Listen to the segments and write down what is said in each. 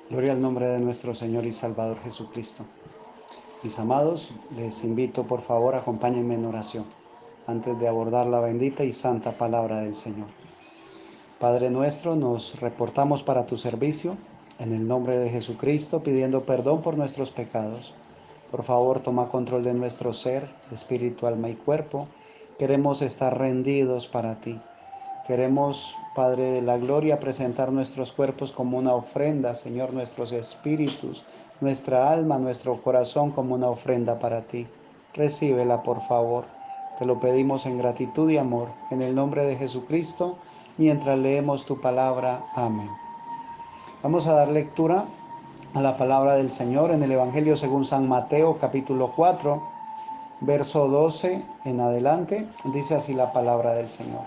Gloria al nombre de nuestro Señor y Salvador Jesucristo. Mis amados, les invito por favor, acompáñenme en oración antes de abordar la bendita y santa palabra del Señor. Padre nuestro, nos reportamos para tu servicio en el nombre de Jesucristo, pidiendo perdón por nuestros pecados. Por favor, toma control de nuestro ser, espíritu, alma y cuerpo. Queremos estar rendidos para ti. Queremos, Padre de la Gloria, presentar nuestros cuerpos como una ofrenda, Señor, nuestros espíritus, nuestra alma, nuestro corazón como una ofrenda para ti. Recíbela, por favor. Te lo pedimos en gratitud y amor, en el nombre de Jesucristo, mientras leemos tu palabra. Amén. Vamos a dar lectura a la palabra del Señor en el Evangelio según San Mateo, capítulo 4, verso 12 en adelante. Dice así la palabra del Señor.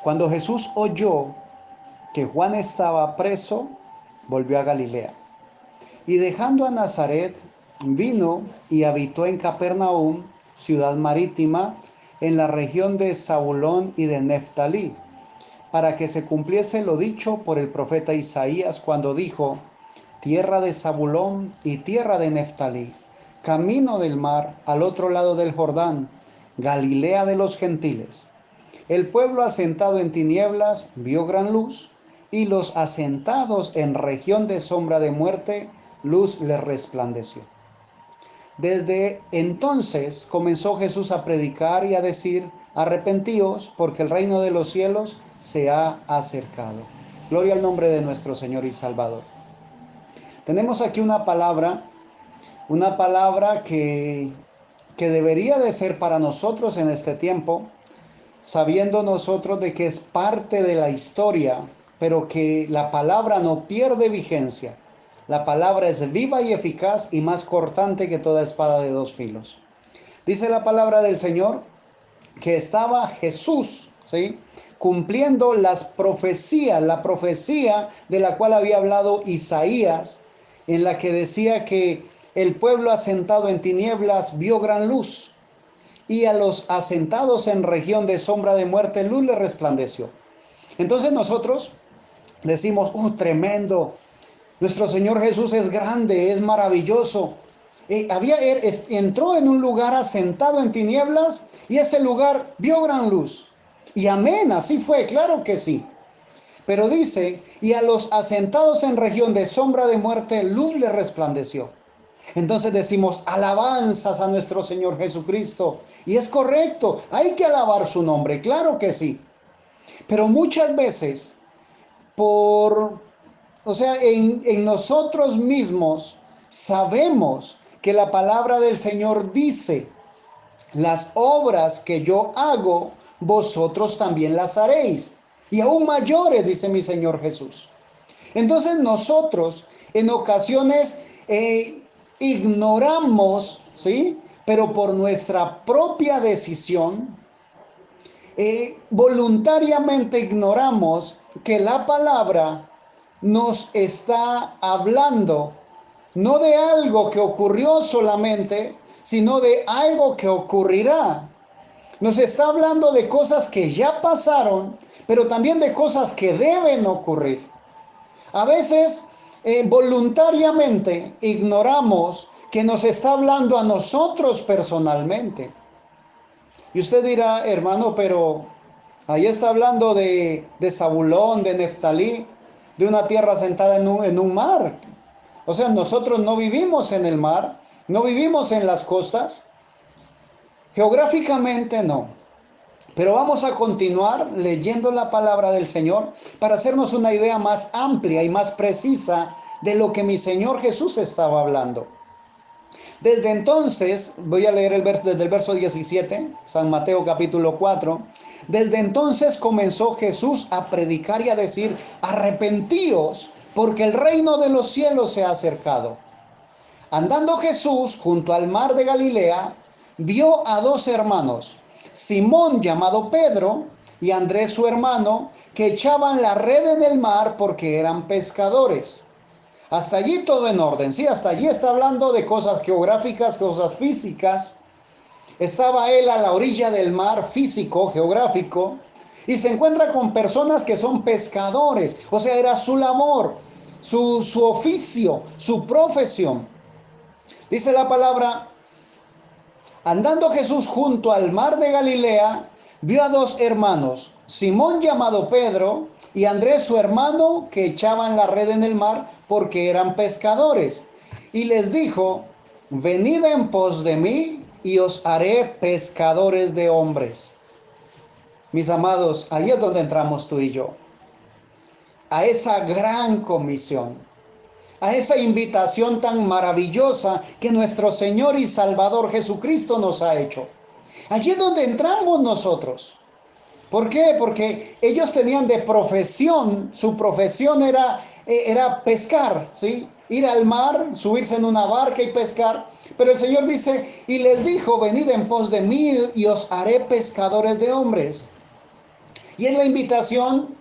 Cuando Jesús oyó que Juan estaba preso, volvió a Galilea. Y dejando a Nazaret, vino y habitó en Capernaum, ciudad marítima, en la región de Zabulón y de Neftalí, para que se cumpliese lo dicho por el profeta Isaías cuando dijo: tierra de Zabulón y tierra de Neftalí, camino del mar al otro lado del Jordán, Galilea de los gentiles. El pueblo asentado en tinieblas vio gran luz, y los asentados en región de sombra de muerte, luz les resplandeció. Desde entonces comenzó Jesús a predicar y a decir: arrepentíos, porque el reino de los cielos se ha acercado. Gloria al nombre de nuestro Señor y Salvador. Tenemos aquí una palabra que debería de ser para nosotros en este tiempo, sabiendo nosotros de que es parte de la historia, pero que la palabra no pierde vigencia. La palabra es viva y eficaz y más cortante que toda espada de dos filos. Dice la palabra del Señor que estaba Jesús, ¿sí?, cumpliendo la profecía de la cual había hablado Isaías, en la que decía que el pueblo asentado en tinieblas vio gran luz, y a los asentados en región de sombra de muerte, luz le resplandeció. Entonces nosotros decimos: tremendo, nuestro Señor Jesús es grande, es maravilloso. Entró en un lugar asentado en tinieblas, y ese lugar vio gran luz. Y amén, así fue, claro que sí. Pero dice: y a los asentados en región de sombra de muerte, luz le resplandeció. Entonces decimos alabanzas a nuestro Señor Jesucristo. Y es correcto, hay que alabar su nombre, claro que sí. Pero muchas veces, en nosotros mismos sabemos que la palabra del Señor dice: las obras que yo hago, vosotros también las haréis. Y aún mayores, dice mi Señor Jesús. Entonces nosotros en ocasiones ignoramos, ¿sí?, pero por nuestra propia decisión, voluntariamente ignoramos que la palabra nos está hablando no de algo que ocurrió solamente, sino de algo que ocurrirá. Nos está hablando de cosas que ya pasaron, pero también de cosas que deben ocurrir. A veces, voluntariamente ignoramos que nos está hablando a nosotros personalmente. Y usted dirá: hermano, pero ahí está hablando de Zabulón, de Neftalí, de una tierra sentada en un mar. O sea, nosotros no vivimos en el mar, no vivimos en las costas. Geográficamente no. Pero vamos a continuar leyendo la palabra del Señor para hacernos una idea más amplia y más precisa de lo que mi Señor Jesús estaba hablando. Desde entonces, voy a leer desde el verso 17, San Mateo capítulo 4. Desde entonces comenzó Jesús a predicar y a decir: arrepentíos, porque el reino de los cielos se ha acercado. Andando Jesús junto al mar de Galilea, vio a dos hermanos, Simón llamado Pedro y Andrés su hermano, que echaban la red en el mar porque eran pescadores. Hasta allí todo en orden, sí, hasta allí está hablando de cosas geográficas, cosas físicas. Estaba él a la orilla del mar físico, geográfico, y se encuentra con personas que son pescadores, o sea, era su labor. su oficio, su profesión. Dice la palabra: andando Jesús junto al mar de Galilea, vio a dos hermanos, Simón llamado Pedro y Andrés su hermano, que echaban la red en el mar porque eran pescadores. Y les dijo: venid en pos de mí y os haré pescadores de hombres. Mis amados, ahí es donde entramos tú y yo, a esa gran comisión, a esa invitación tan maravillosa que nuestro Señor y Salvador Jesucristo nos ha hecho. Allí es donde entramos nosotros. ¿Por qué? Porque ellos tenían de profesión, su profesión era pescar, ¿sí? Ir al mar, subirse en una barca y pescar. Pero el Señor dice: y les dijo: venid en pos de mí y os haré pescadores de hombres. Y es la invitación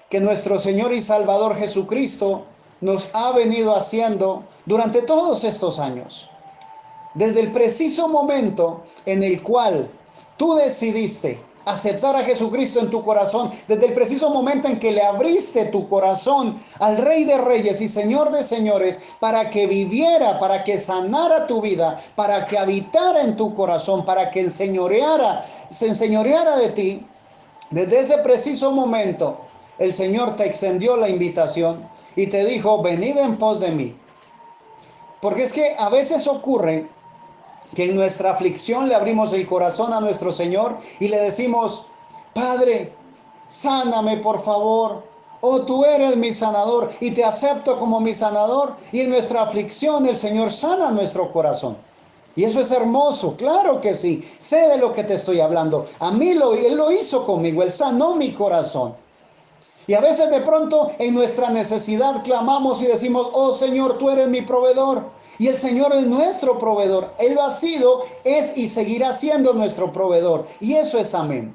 que nuestro Señor y Salvador Jesucristo nos ha venido haciendo durante todos estos años. Desde el preciso momento en el cual tú decidiste aceptar a Jesucristo en tu corazón, desde el preciso momento en que le abriste tu corazón al Rey de Reyes y Señor de Señores, para que viviera, para que sanara tu vida, para que habitara en tu corazón, para que se enseñoreara de ti, desde ese preciso momento el Señor te extendió la invitación y te dijo: venid en pos de mí. Porque es que a veces ocurre que en nuestra aflicción le abrimos el corazón a nuestro Señor y le decimos: Padre, sáname por favor. Oh, tú eres mi sanador y te acepto como mi sanador. Y en nuestra aflicción el Señor sana nuestro corazón. Y eso es hermoso, claro que sí. Sé de lo que te estoy hablando. Él lo hizo conmigo, Él sanó mi corazón. Y a veces de pronto en nuestra necesidad clamamos y decimos: oh Señor, tú eres mi proveedor. Y el Señor es nuestro proveedor. Él lo ha sido, es y seguirá siendo nuestro proveedor. Y eso es amén.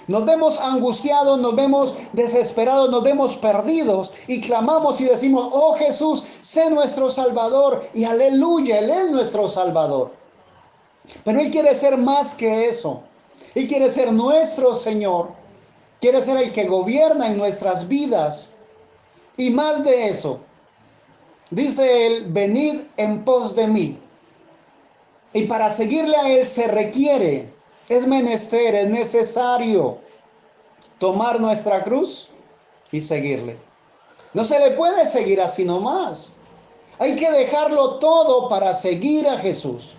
Nos vemos angustiados, nos vemos desesperados, nos vemos perdidos y clamamos y decimos: oh Jesús, sé nuestro Salvador. Y aleluya, Él es nuestro Salvador. Pero Él quiere ser más que eso. Él quiere ser nuestro Señor. Quiere ser el que gobierna en nuestras vidas. Y más de eso, dice Él: venid en pos de mí. Y para seguirle a Él se requiere, es menester, es necesario tomar nuestra cruz y seguirle. No se le puede seguir así nomás. Hay que dejarlo todo para seguir a Jesús.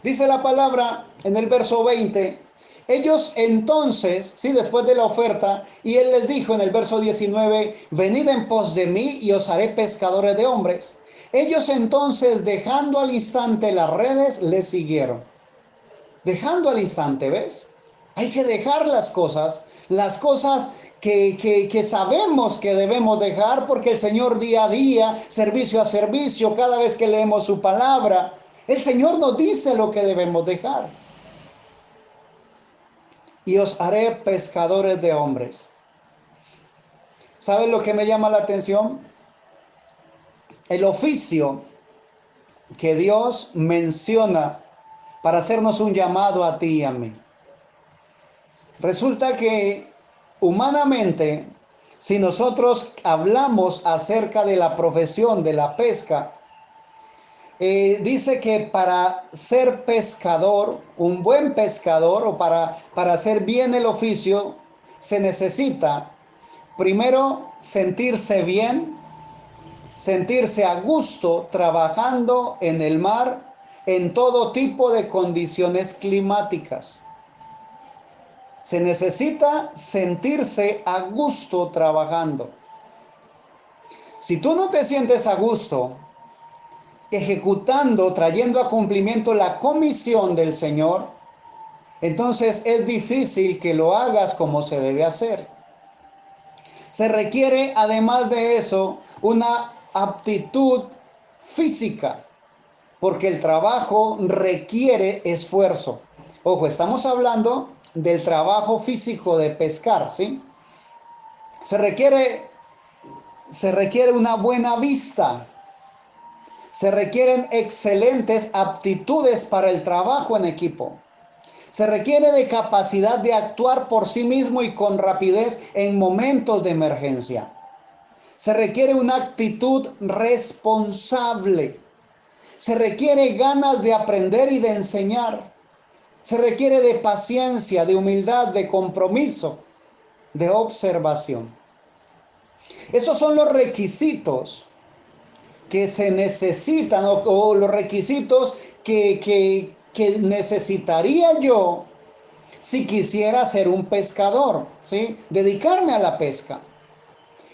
Dice la palabra en el verso 20: ellos entonces, sí, después de la oferta, y Él les dijo en el verso 19: venid en pos de mí y os haré pescadores de hombres. Ellos entonces, dejando al instante las redes, le siguieron. Dejando al instante, ¿ves? Hay que dejar las cosas que sabemos que debemos dejar, porque el Señor día a día, servicio a servicio, cada vez que leemos su palabra, el Señor nos dice lo que debemos dejar. Y os haré pescadores de hombres. ¿Saben lo que me llama la atención? El oficio que Dios menciona para hacernos un llamado a ti y a mí. Resulta que humanamente, si nosotros hablamos acerca de la profesión de la pesca, dice que para ser pescador, un buen pescador, o para hacer bien el oficio, se necesita primero sentirse bien, sentirse a gusto trabajando en el mar en todo tipo de condiciones climáticas. Se necesita sentirse a gusto trabajando. Si tú no te sientes a gusto ejecutando, trayendo a cumplimiento la comisión del Señor, entonces es difícil que lo hagas como se debe hacer. Se requiere, además de eso, una aptitud física, porque el trabajo requiere esfuerzo. Ojo, estamos hablando del trabajo físico de pescar, ¿sí? Se requiere una buena vista. Se requieren excelentes aptitudes para el trabajo en equipo. Se requiere de capacidad de actuar por sí mismo y con rapidez en momentos de emergencia. Se requiere una actitud responsable. Se requiere ganas de aprender y de enseñar. Se requiere de paciencia, de humildad, de compromiso, de observación. Esos son los requisitos que se necesitan o los requisitos que necesitaría yo si quisiera ser un pescador, ¿sí? Dedicarme a la pesca.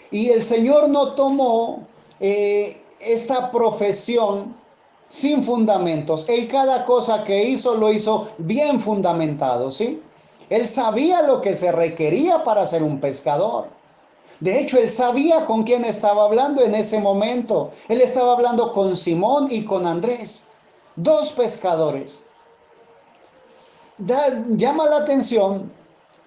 Y el Señor no tomó esta profesión sin fundamentos. Él cada cosa que hizo lo hizo bien fundamentado, ¿sí? Él sabía lo que se requería para ser un pescador. De hecho, él sabía con quién estaba hablando en ese momento. Él estaba hablando con Simón y con Andrés, dos pescadores. Llama la atención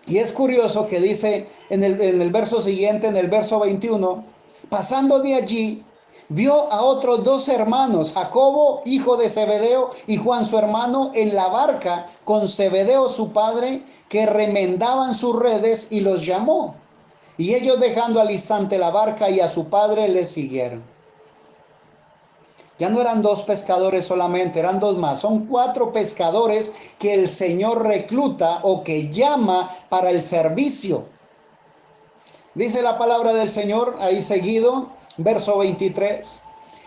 y es curioso que dice en el verso siguiente, en el verso 21, pasando de allí, vio a otros dos hermanos, Jacobo, hijo de Zebedeo, y Juan su hermano, en la barca con Zebedeo su padre, que remendaban sus redes, y los llamó. Y ellos, dejando al instante la barca y a su padre, le siguieron. Ya no eran dos pescadores solamente, eran dos más. Son cuatro pescadores que el Señor recluta o que llama para el servicio. Dice la palabra del Señor ahí seguido, verso 23.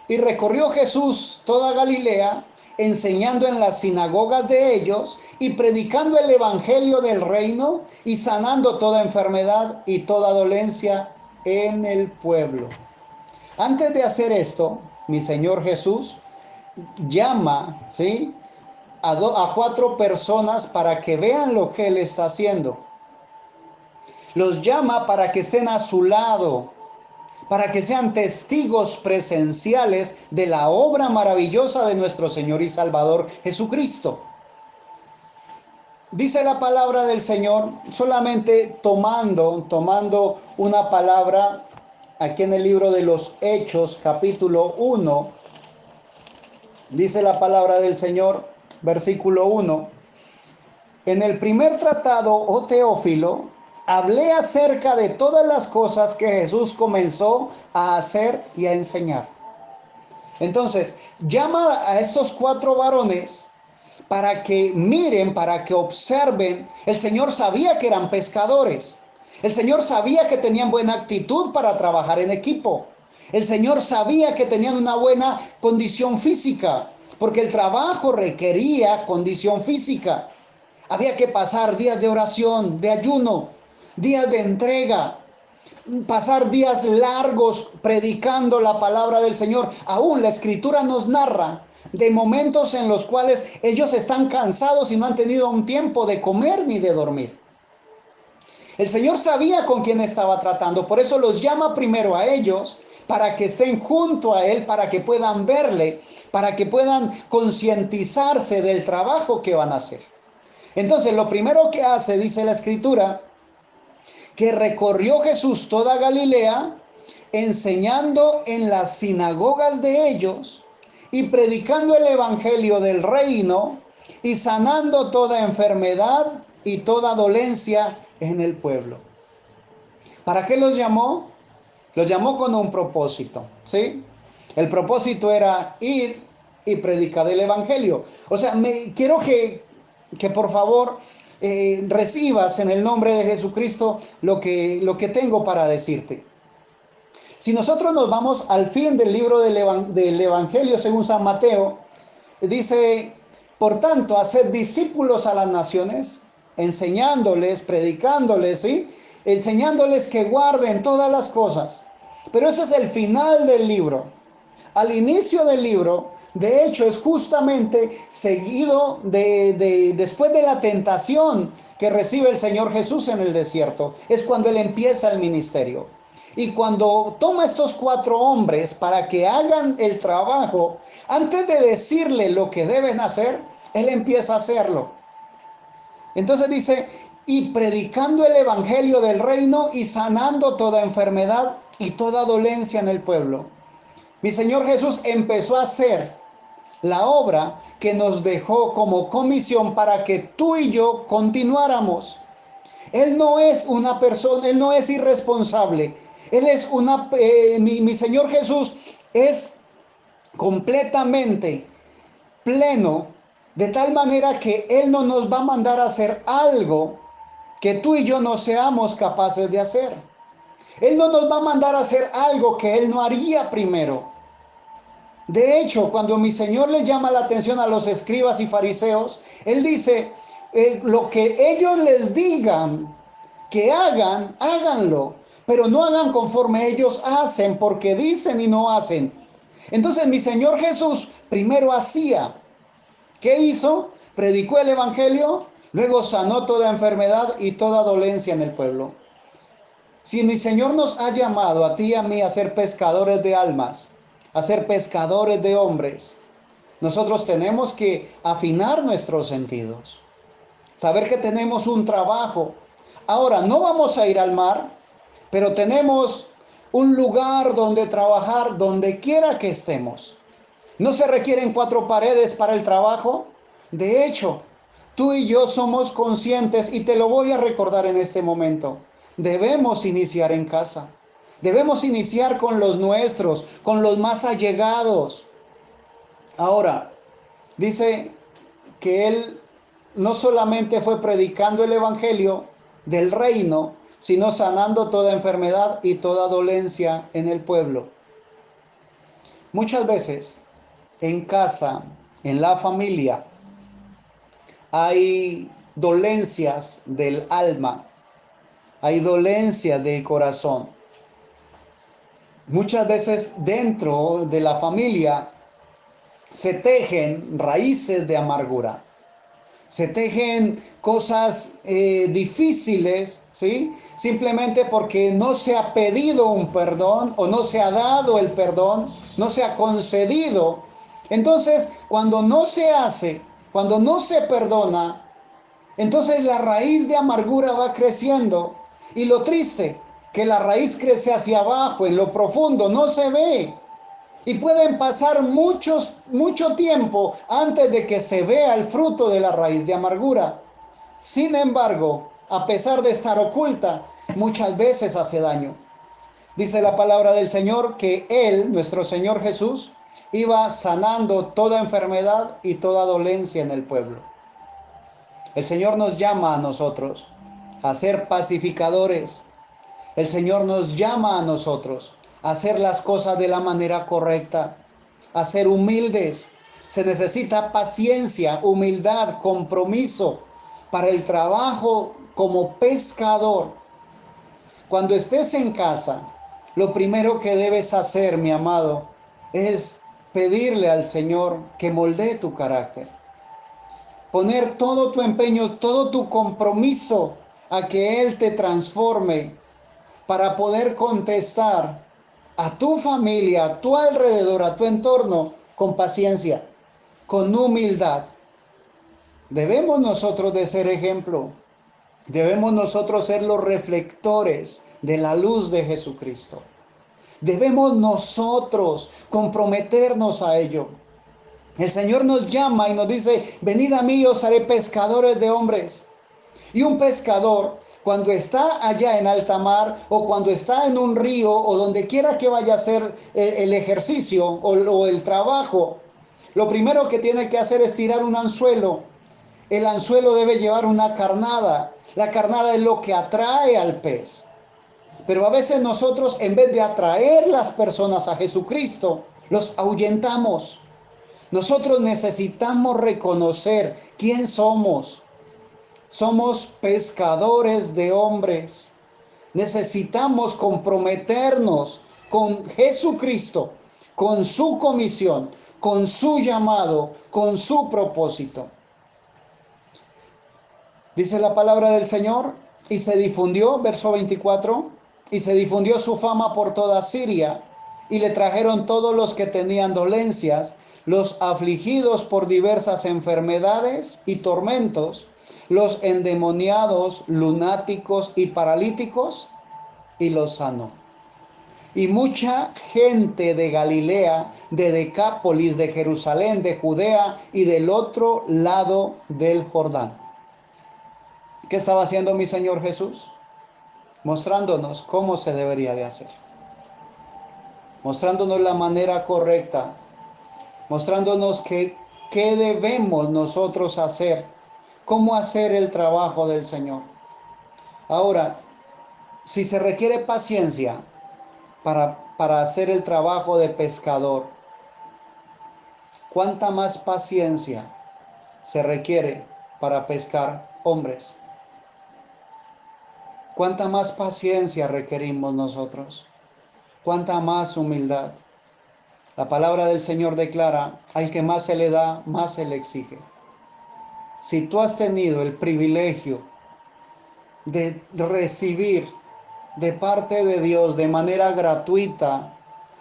Y recorrió Jesús toda Galilea, enseñando en las sinagogas de ellos y predicando el evangelio del reino y sanando toda enfermedad y toda dolencia en el pueblo. Antes de hacer esto, mi Señor Jesús llama, ¿sí?, a cuatro personas para que vean lo que Él está haciendo. Los llama para que estén a su lado, para que sean testigos presenciales de la obra maravillosa de nuestro Señor y Salvador Jesucristo. Dice la palabra del Señor, solamente tomando una palabra aquí en el libro de los Hechos, capítulo 1, dice la palabra del Señor, versículo 1. En el primer tratado, oh Teófilo, hablé acerca de todas las cosas que Jesús comenzó a hacer y a enseñar. Entonces, llama a estos cuatro varones para que miren, para que observen. El Señor sabía que eran pescadores. El Señor sabía que tenían buena actitud para trabajar en equipo. El Señor sabía que tenían una buena condición física, porque el trabajo requería condición física. Había que pasar días de oración, de ayuno, días de entrega, pasar días largos predicando la palabra del Señor. Aún la Escritura nos narra de momentos en los cuales ellos están cansados y no han tenido un tiempo de comer ni de dormir. El Señor sabía con quién estaba tratando, por eso los llama primero a ellos, para que estén junto a Él, para que puedan verle, para que puedan concientizarse del trabajo que van a hacer. Entonces, lo primero que hace, dice la Escritura, que recorrió Jesús toda Galilea, enseñando en las sinagogas de ellos y predicando el evangelio del reino y sanando toda enfermedad y toda dolencia en el pueblo. ¿Para qué los llamó? Los llamó con un propósito, ¿sí? El propósito era ir y predicar el evangelio. O sea, quiero que por favor recibas en el nombre de Jesucristo lo que tengo para decirte. Si nosotros nos vamos al fin del libro del Evangelio según San Mateo, dice, por tanto, haced discípulos a las naciones, enseñándoles, predicándoles, ¿sí?, enseñándoles que guarden todas las cosas. Pero eso es el final del libro. Al inicio del libro, de hecho, es justamente seguido después de la tentación que recibe el Señor Jesús en el desierto. Es cuando Él empieza el ministerio. Y cuando toma estos cuatro hombres para que hagan el trabajo, antes de decirle lo que deben hacer, Él empieza a hacerlo. Entonces dice, y predicando el evangelio del reino y sanando toda enfermedad y toda dolencia en el pueblo. Mi Señor Jesús empezó a hacer la obra que nos dejó como comisión para que tú y yo continuáramos. Él no es una persona, Él no es irresponsable. Él es mi Señor Jesús es completamente pleno, de tal manera que Él no nos va a mandar a hacer algo que tú y yo no seamos capaces de hacer. Él no nos va a mandar a hacer algo que Él no haría primero. De hecho, cuando mi Señor le llama la atención a los escribas y fariseos, Él dice, lo que ellos les digan que hagan, háganlo, pero no hagan conforme ellos hacen, porque dicen y no hacen. Entonces mi Señor Jesús primero hacía. ¿Qué hizo? Predicó el Evangelio, luego sanó toda enfermedad y toda dolencia en el pueblo. Si mi Señor nos ha llamado a ti y a mí a ser pescadores de almas, a ser pescadores de hombres, nosotros tenemos que afinar nuestros sentidos, saber que tenemos un trabajo. Ahora, no vamos a ir al mar, pero tenemos un lugar donde trabajar donde quiera que estemos. No se requieren 4 paredes para el trabajo. De hecho, tú y yo somos conscientes y te lo voy a recordar en este momento. Debemos iniciar en casa. Debemos iniciar con los nuestros, con los más allegados. Ahora, dice que él no solamente fue predicando el evangelio del reino, sino sanando toda enfermedad y toda dolencia en el pueblo. Muchas veces en casa, en la familia, hay dolencias del alma, hay dolencias del corazón. Muchas veces dentro de la familia se tejen raíces de amargura, se tejen cosas difíciles, ¿sí? Simplemente porque no se ha pedido un perdón o no se ha dado el perdón, no se ha concedido. Entonces, cuando no se hace, cuando no se perdona, entonces la raíz de amargura va creciendo. Y lo triste, que la raíz crece hacia abajo, en lo profundo, no se ve. Y pueden pasar mucho tiempo antes de que se vea el fruto de la raíz de amargura. Sin embargo, a pesar de estar oculta, muchas veces hace daño. Dice la palabra del Señor que Él, nuestro Señor Jesús, iba sanando toda enfermedad y toda dolencia en el pueblo. El Señor nos llama a nosotros a ser pacificadores. El Señor nos llama a nosotros a hacer las cosas de la manera correcta, a ser humildes. Se necesita paciencia, humildad, compromiso para el trabajo como pescador. Cuando estés en casa, lo primero que debes hacer, mi amado, es pedirle al Señor que moldee tu carácter. Poner todo tu empeño, todo tu compromiso a que Él te transforme para poder contestar a tu familia, a tu alrededor, a tu entorno, con paciencia, con humildad. Debemos nosotros de ser ejemplo. Debemos nosotros ser los reflectores de la luz de Jesucristo. Debemos nosotros comprometernos a ello. El Señor nos llama y nos dice, venid a mí, os haré pescadores de hombres. Y un pescador, cuando está allá en alta mar o cuando está en un río o donde quiera que vaya a hacer el ejercicio o el trabajo, lo primero que tiene que hacer es tirar un anzuelo. El anzuelo debe llevar una carnada. La carnada es lo que atrae al pez. Pero a veces nosotros, en vez de atraer las personas a Jesucristo, los ahuyentamos. Nosotros necesitamos reconocer quién somos. Somos pescadores de hombres. Necesitamos comprometernos con Jesucristo, con su comisión, con su llamado, con su propósito. Dice la palabra del Señor, y se difundió, verso 24, y se difundió su fama por toda Siria, y le trajeron todos los que tenían dolencias, los afligidos por diversas enfermedades y tormentos, los endemoniados, lunáticos y paralíticos, y los sanó. Y mucha gente de Galilea, de Decápolis, de Jerusalén, de Judea y del otro lado del Jordán. ¿Qué estaba haciendo mi Señor Jesús? mostrándonos cómo se debería de hacer, mostrándonos la manera correcta, mostrándonos qué debemos nosotros hacer, cómo hacer el trabajo del Señor. Ahora, si se requiere paciencia para hacer el trabajo de pescador, ¿cuánta más paciencia se requiere para pescar hombres? ¿Cuánta más paciencia requerimos nosotros? ¿Cuánta más humildad? La palabra del Señor declara, al que más se le da, más se le exige. Si tú has tenido el privilegio de recibir de parte de Dios de manera gratuita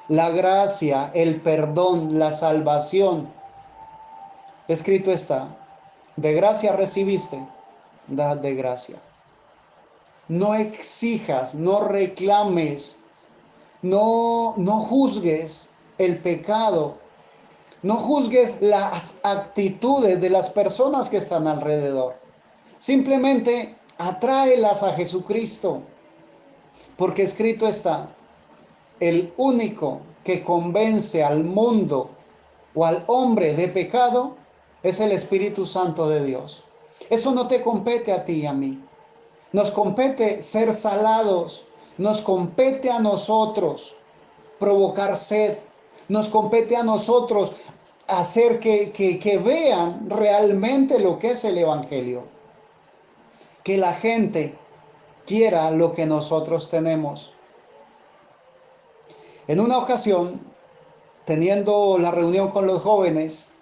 la gracia, el perdón, la salvación, escrito está, de gracia recibiste, dad de gracia. No exijas, no reclames, no juzgues el pecado, no juzgues las actitudes de las personas que están alrededor. Simplemente atráelas a Jesucristo, porque escrito está, el único que convence al mundo o al hombre de pecado es el Espíritu Santo de Dios. Eso no te compete a ti y a mí. Nos compete ser salados, nos compete a nosotros provocar sed, nos compete a nosotros hacer que vean realmente lo que es el Evangelio. Que la gente quiera lo que nosotros tenemos. En una ocasión, teniendo la reunión con los jóvenes,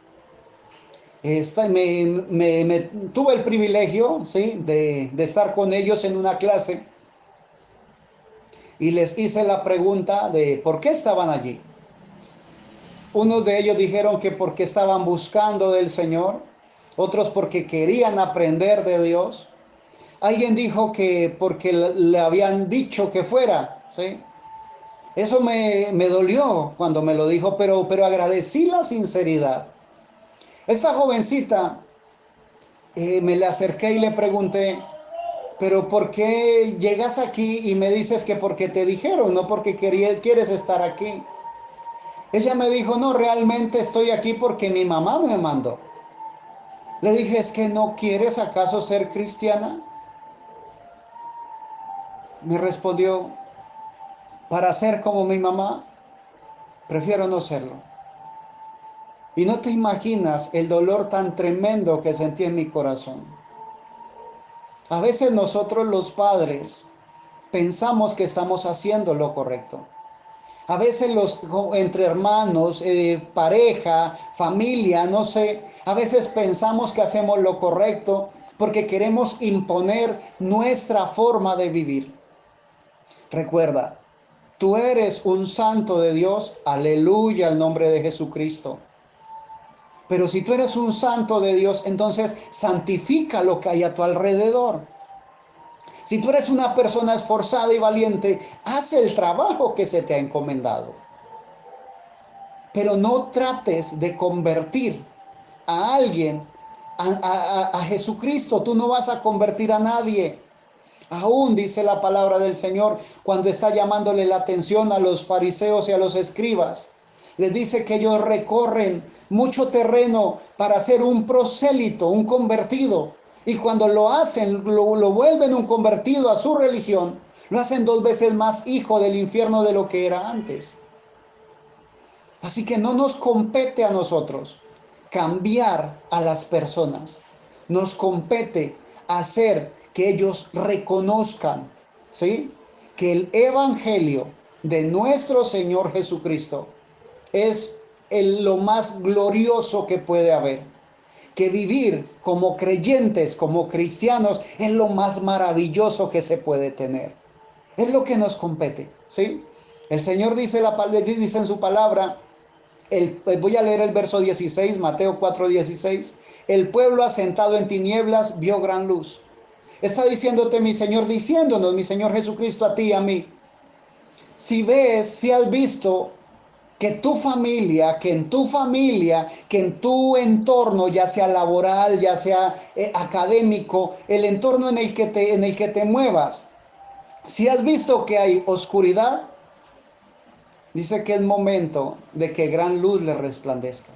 tuve el privilegio, ¿sí?, de estar con ellos en una clase y les hice la pregunta de por qué estaban allí. Unos de ellos dijeron que porque estaban buscando del Señor, otros porque querían aprender de Dios. Alguien dijo que porque le habían dicho que fuera, ¿sí? Eso me dolió cuando me lo dijo, pero agradecí la sinceridad. Esta jovencita, me le acerqué y le pregunté, pero ¿por qué llegas aquí y me dices que porque te dijeron, no porque quieres estar aquí? Ella me dijo, no, realmente estoy aquí porque mi mamá me mandó. Le dije, ¿es que no quieres acaso ser cristiana? Me respondió, para ser como mi mamá, prefiero no serlo. Y no te imaginas el dolor tan tremendo que sentí en mi corazón. A veces nosotros los padres pensamos que estamos haciendo lo correcto. A veces entre hermanos, pareja, familia, no sé, a veces pensamos que hacemos lo correcto porque queremos imponer nuestra forma de vivir. Recuerda, tú eres un santo de Dios, aleluya al nombre de Jesucristo. Pero si tú eres un santo de Dios, entonces santifica lo que hay a tu alrededor. Si tú eres una persona esforzada y valiente, haz el trabajo que se te ha encomendado. Pero no trates de convertir a alguien a Jesucristo. Tú no vas a convertir a nadie. Aún dice la palabra del Señor cuando está llamándole la atención a los fariseos y a los escribas. Les dice que ellos recorren mucho terreno para ser un prosélito, un convertido. Y cuando lo hacen, lo vuelven un convertido a su religión, lo hacen 2 veces más hijo del infierno de lo que era antes. Así que no nos compete a nosotros cambiar a las personas. Nos compete hacer que ellos reconozcan, ¿sí?, que el Evangelio de nuestro Señor Jesucristo es lo más glorioso que puede haber. Que vivir como creyentes, como cristianos, es lo más maravilloso que se puede tener. Es lo que nos compete, ¿sí? El Señor dice en su palabra, voy a leer el verso 16, Mateo 4:16. El pueblo asentado en tinieblas vio gran luz. Está diciéndote mi Señor, diciéndonos mi Señor Jesucristo a ti y a mí. Si has visto que en tu entorno, ya sea laboral, ya sea académico, el entorno en el que te muevas, Si has visto que hay oscuridad, dice que es momento de que gran luz le resplandezca.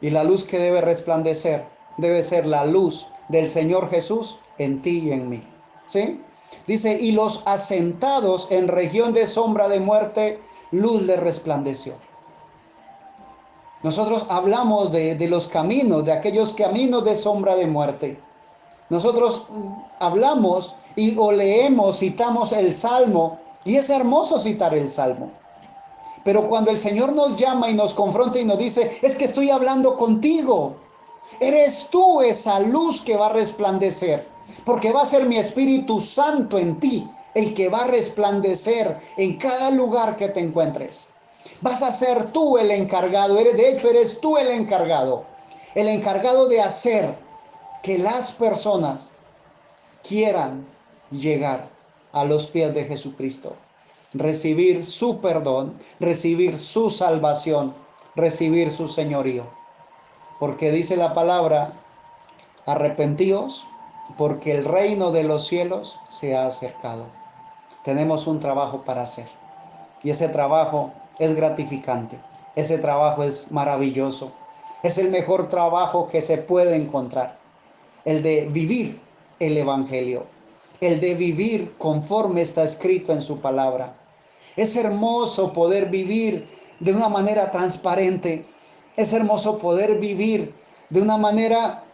Y la luz que debe resplandecer debe ser la luz del Señor Jesús en ti y en mí. ¿Sí? Dice, y los asentados en región de sombra de muerte, luz le resplandeció. Nosotros hablamos de los caminos, de aquellos caminos de sombra de muerte. Nosotros hablamos o leemos, citamos el Salmo, y es hermoso citar el Salmo. Pero cuando el Señor nos llama y nos confronta y nos dice, es que estoy hablando contigo. Eres tú esa luz que va a resplandecer, porque va a ser mi Espíritu Santo en ti, el que va a resplandecer en cada lugar que te encuentres. Vas a ser tú el encargado, de hecho eres tú el encargado de hacer que las personas quieran llegar a los pies de Jesucristo, recibir su perdón, recibir su salvación, recibir su señorío. Porque dice la palabra, arrepentíos, porque el reino de los cielos se ha acercado. Tenemos un trabajo para hacer y ese trabajo es gratificante, ese trabajo es maravilloso, es el mejor trabajo que se puede encontrar, el de vivir el Evangelio, el de vivir conforme está escrito en su palabra. Es hermoso poder vivir de una manera transparente, es hermoso poder vivir de una manera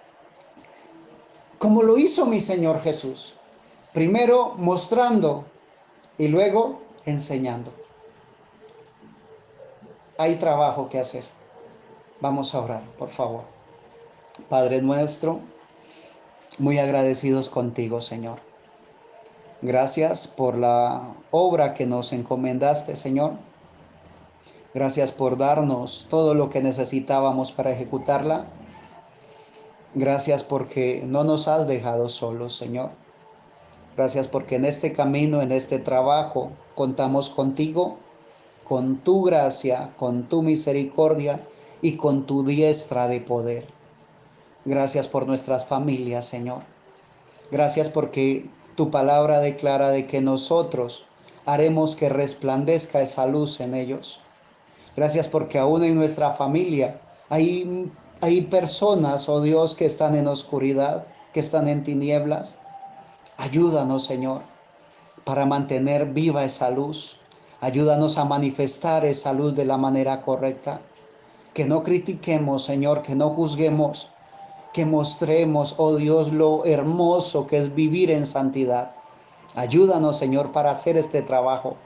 como lo hizo mi Señor Jesús, primero mostrando y luego enseñando. Hay trabajo que hacer. Vamos a orar, por favor. Padre nuestro, muy agradecidos contigo, Señor. Gracias por la obra que nos encomendaste, Señor. Gracias por darnos todo lo que necesitábamos para ejecutarla. Gracias porque no nos has dejado solos, Señor. Gracias porque en este camino, en este trabajo, contamos contigo, con tu gracia, con tu misericordia y con tu diestra de poder. Gracias por nuestras familias, Señor. Gracias porque tu palabra declara de que nosotros haremos que resplandezca esa luz en ellos. Gracias porque aún en nuestra familia hay personas, oh Dios, que están en oscuridad, que están en tinieblas. Ayúdanos, Señor, para mantener viva esa luz. Ayúdanos a manifestar esa luz de la manera correcta. Que no critiquemos, Señor, que no juzguemos, que mostremos, oh Dios, lo hermoso que es vivir en santidad. Ayúdanos, Señor, para hacer este trabajo.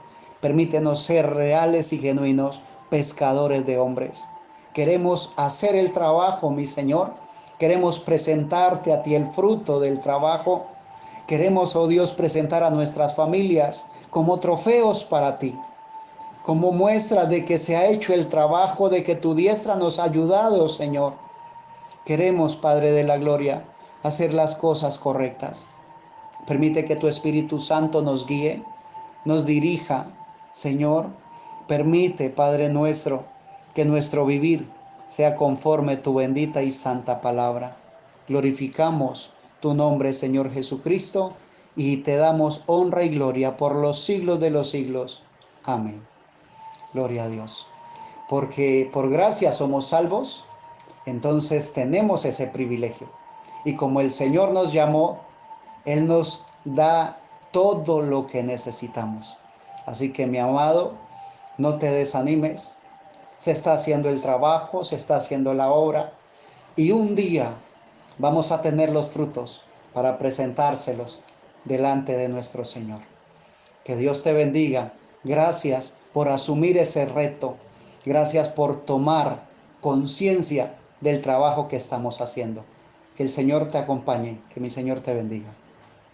Permítenos ser reales y genuinos pescadores de hombres. Queremos hacer el trabajo, mi Señor. Queremos presentarte a ti el fruto del trabajo. Queremos, oh Dios, presentar a nuestras familias como trofeos para ti, como muestra de que se ha hecho el trabajo, de que tu diestra nos ha ayudado, Señor. Queremos, Padre de la Gloria, hacer las cosas correctas. Permite que tu Espíritu Santo nos guíe, nos dirija, Señor. Permite, Padre nuestro, que nuestro vivir sea conforme a tu bendita y santa palabra. Glorificamos tu nombre, Señor Jesucristo, y te damos honra y gloria por los siglos de los siglos. Amén. Gloria a Dios. Porque por gracia somos salvos, entonces tenemos ese privilegio. Y como el Señor nos llamó, Él nos da todo lo que necesitamos. Así que, mi amado, no te desanimes. Se está haciendo el trabajo, se está haciendo la obra. Y un día vamos a tener los frutos para presentárselos delante de nuestro Señor. Que Dios te bendiga. Gracias por asumir ese reto. Gracias por tomar conciencia del trabajo que estamos haciendo. Que el Señor te acompañe. Que mi Señor te bendiga.